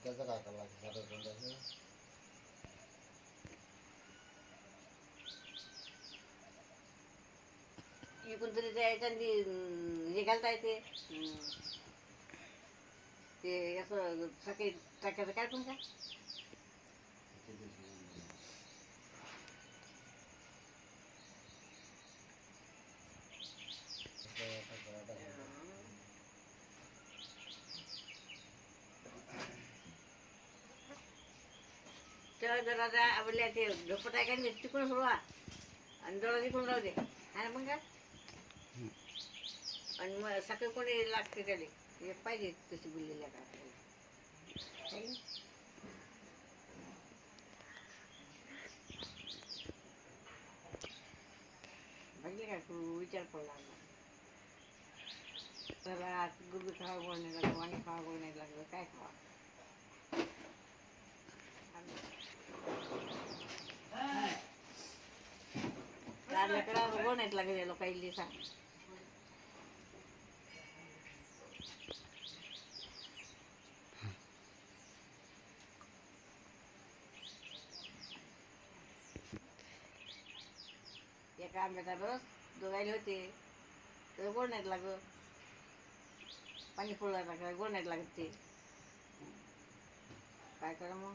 त्याचं काय करावं लागतं सारं तोंडाचं. इकून तरी त्या याच्यानी हे घालता येते ते असं सकाळी टाकायचं काय पण का तेव्हा जरा त्या आपल्या ते झोपट आहे का नाही तिकडून सोडवा आणि डोळा तिकडून राहू दे आणि मग का आणि मग सकाळी कोणी लागते त्याला हे पाहिजे तशी बोललेल्या का आपल्याला बघले का तू विचार पडला जरा गुरबी खावा गोड नाही लागलं वाणी खावा गोड नाही लागलं काय खावा लेकरा गोड नाहीत लागले लोक इडली सांग एका आंब्याचा रस दोघायला होते तर गोड नाहीत लागत पाणी फुलायला लागलं गोड नाहीत लागत ते काय करा मग